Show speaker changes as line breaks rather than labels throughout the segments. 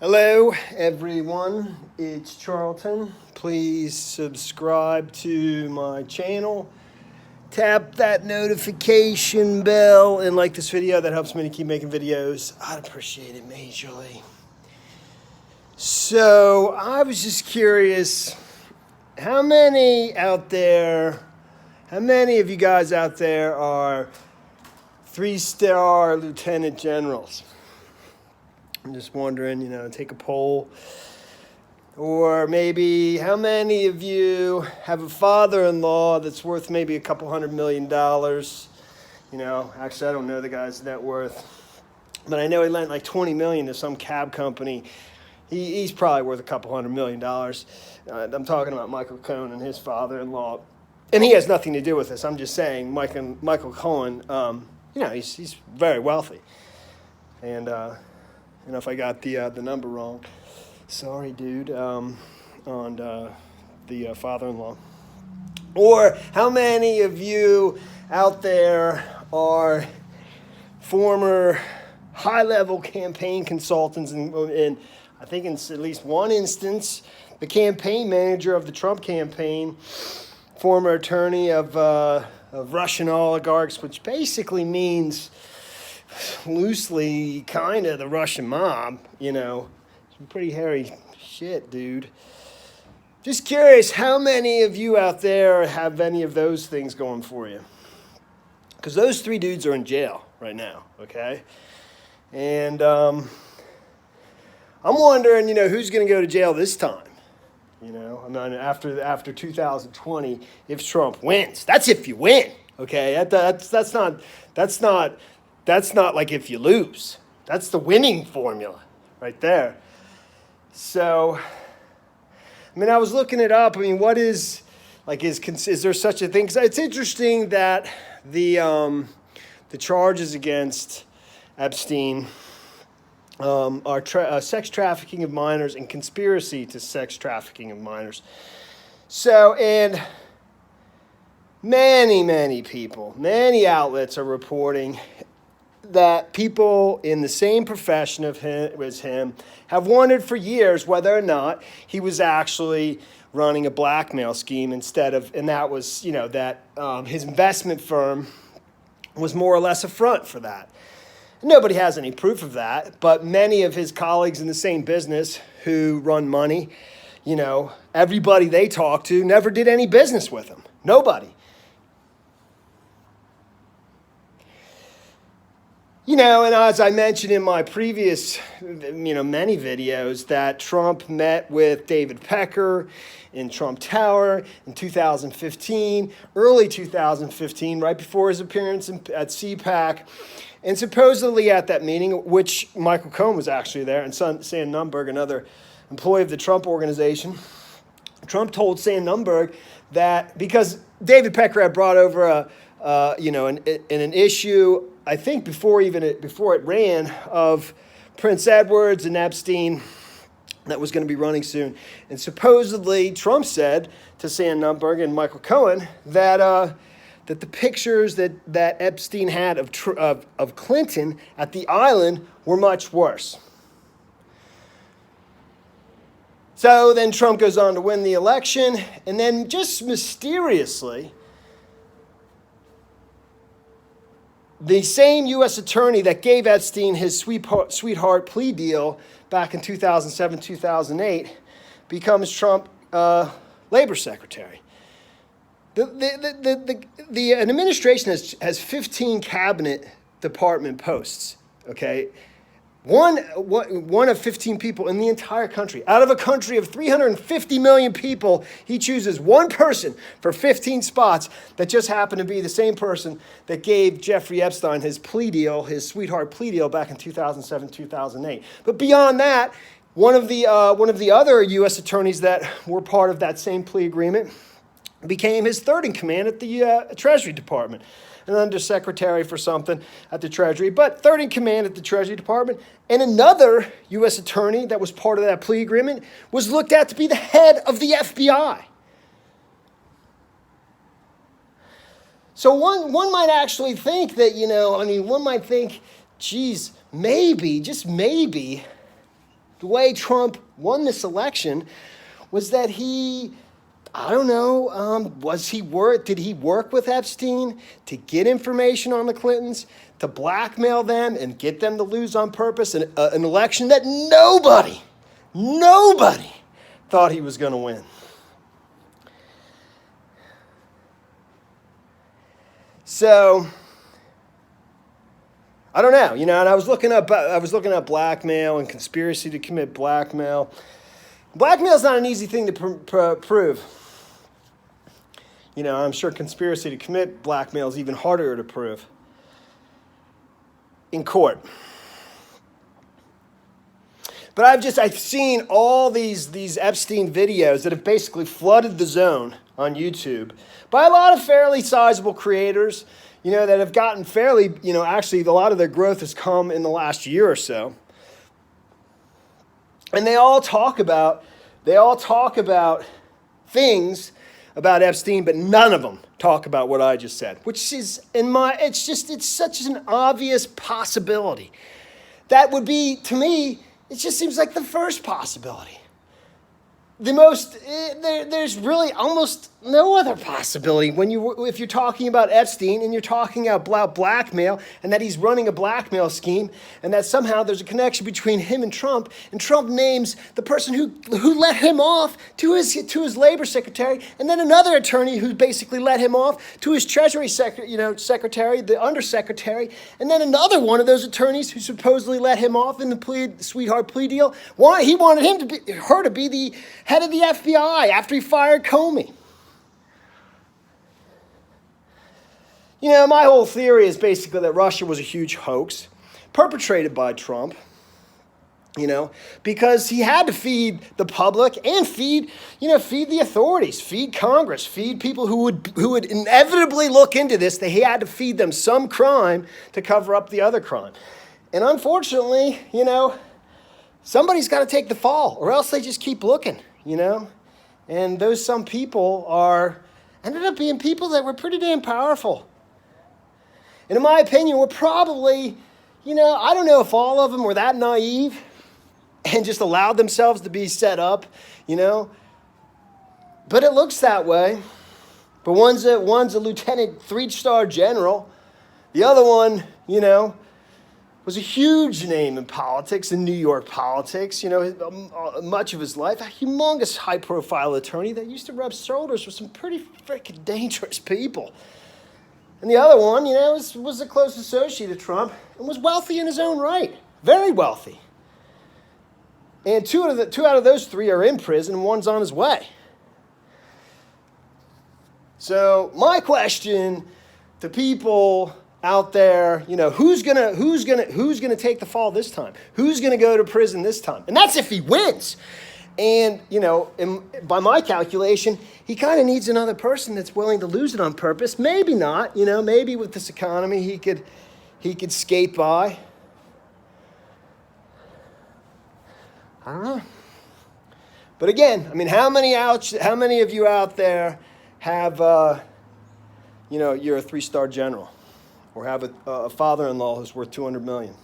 Hello, everyone. It's Charlton. Please subscribe to my channel. Tap that notification bell and like this video. That helps me to keep making videos. I'd appreciate it majorly. So, I was just curious, how many of you guys out there are 3-star lieutenant generals? I'm just wondering, take a poll. Or maybe how many of you have a father-in-law that's worth maybe a couple $100 million? Actually, I don't know the guy's net worth. But I know he lent like $20 million to some cab company. He's probably worth a couple $100 million. I'm talking about Michael Cohen and his father-in-law. And he has nothing to do with this. I'm just saying Michael Cohen, he's very wealthy. And, if I got the number wrong, sorry, dude, on the father-in-law. Or how many of you out there are former high-level campaign consultants, and I think in at least one instance, the campaign manager of the Trump campaign, former attorney of Russian oligarchs, which basically means loosely kind of the Russian mob, some pretty hairy shit, dude. Just curious, how many of you out there have any of those things going for you? Because those three dudes are in jail right now, okay? And I'm wondering, who's going to go to jail this time? After 2020, if Trump wins. That's if you win, okay? That's not like if you lose. That's the winning formula right there. So, I was looking it up. What is there such a thing? 'Cause it's interesting that the charges against Epstein are sex trafficking of minors and conspiracy to sex trafficking of minors. So, and many people, many outlets are reporting that people in the same profession as him have wondered for years whether or not he was actually running a blackmail scheme and that was, his investment firm was more or less a front for that. Nobody has any proof of that, but many of his colleagues in the same business who run money, everybody they talk to never did any business with him. Nobody. And as I mentioned in my previous, many videos, that Trump met with David Pecker in Trump Tower in 2015, early 2015, right before his appearance at CPAC. And supposedly at that meeting, which Michael Cohen was actually there, and Sam Nunberg, another employee of the Trump organization, Trump told Sam Nunberg that because David Pecker had brought over an issue, I think before it ran, of Prince Edward's and Epstein that was going to be running soon. And supposedly Trump said to Sam Nunberg and Michael Cohen that the pictures that Epstein had of Clinton at the island were much worse. So then Trump goes on to win the election, and then just mysteriously, the same U.S. attorney that gave Epstein his sweetheart plea deal back in 2007, 2008 becomes Trump labor secretary. The administration has 15 cabinet department posts, okay? One of 15 people in the entire country. Out of a country of 350 million people, he chooses one person for 15 spots that just happened to be the same person that gave Jeffrey Epstein his sweetheart plea deal back in 2007, 2008. But beyond that, one of the other U.S. attorneys that were part of that same plea agreement became his third in command at the Treasury Department. An undersecretary for something at the Treasury, but third in command at the Treasury Department. And another U.S. attorney that was part of that plea agreement was looked at to be the head of the FBI. So one might actually think that, one might think, geez, maybe, just maybe, the way Trump won this election was that I don't know, did he work with Epstein to get information on the Clintons, to blackmail them and get them to lose on purpose an election that nobody thought he was going to win? So, I don't know, and I was looking up blackmail and conspiracy to commit blackmail. Blackmail is not an easy thing to prove. I'm sure conspiracy to commit blackmail is even harder to prove in court. But I've seen all these Epstein videos that have basically flooded the zone on YouTube by a lot of fairly sizable creators, that have gotten fairly, actually a lot of their growth has come in the last year or so. And they all talk about things about Epstein, but none of them talk about what I just said, which is it's such an obvious possibility. That would be, to me, it just seems like the first possibility. There's really almost no other possibility if you're talking about Epstein and you're talking about blackmail and that he's running a blackmail scheme and that somehow there's a connection between him and Trump names the person who let him off to his labor secretary, and then another attorney who basically let him off to his treasury secretary, the undersecretary, and then another one of those attorneys who supposedly let him off in the sweetheart plea deal. Why he wanted her to be the head of the FBI after he fired Comey. My whole theory is basically that Russia was a huge hoax perpetrated by Trump, because he had to feed the public and feed the authorities, feed Congress, feed people who would inevitably look into this. He had to feed them some crime to cover up the other crime. And unfortunately, somebody's got to take the fall, or else they just keep looking, And those some people ended up being people that were pretty damn powerful. And in my opinion, we're probably, I don't know if all of them were that naive and just allowed themselves to be set up, But it looks that way. But one's a lieutenant, 3-star general. The other one, was a huge name in politics, in New York politics, much of his life. A humongous high-profile attorney that used to rub shoulders with some pretty freaking dangerous people. And the other one, was a close associate of Trump and was wealthy in his own right. Very wealthy. And two out of those 3 are in prison and one's on his way. So my question to people out there, who's gonna take the fall this time? Who's gonna go to prison this time? And that's if he wins. And, by my calculation, he kind of needs another person that's willing to lose it on purpose. Maybe not, maybe with this economy he could skate by. I don't know. But again, how many of you out there have, you're a 3-star general or have a father-in-law who's worth $200 million?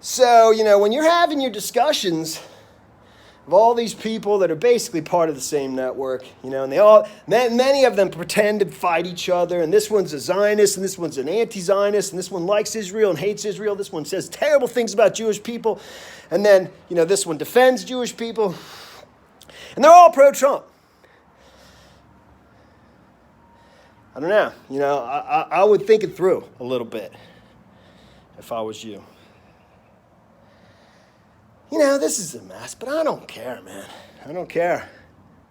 So, when you're having your discussions of all these people that are basically part of the same network, and many of them pretend to fight each other, and this one's a Zionist, and this one's an anti-Zionist, and this one likes Israel and hates Israel, this one says terrible things about Jewish people, and then, this one defends Jewish people, and they're all pro-Trump. I don't know, I would think it through a little bit if I was you. This is a mess, but I don't care, man. I don't care.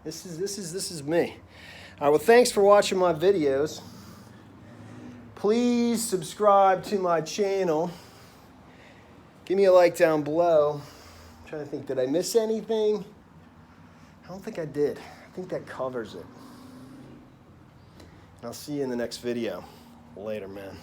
This is me. All right, well, thanks for watching my videos. Please subscribe to my channel. Give me a like down below. I'm trying to think, did I miss anything? I don't think I did. I think that covers it. And I'll see you in the next video. Later, man.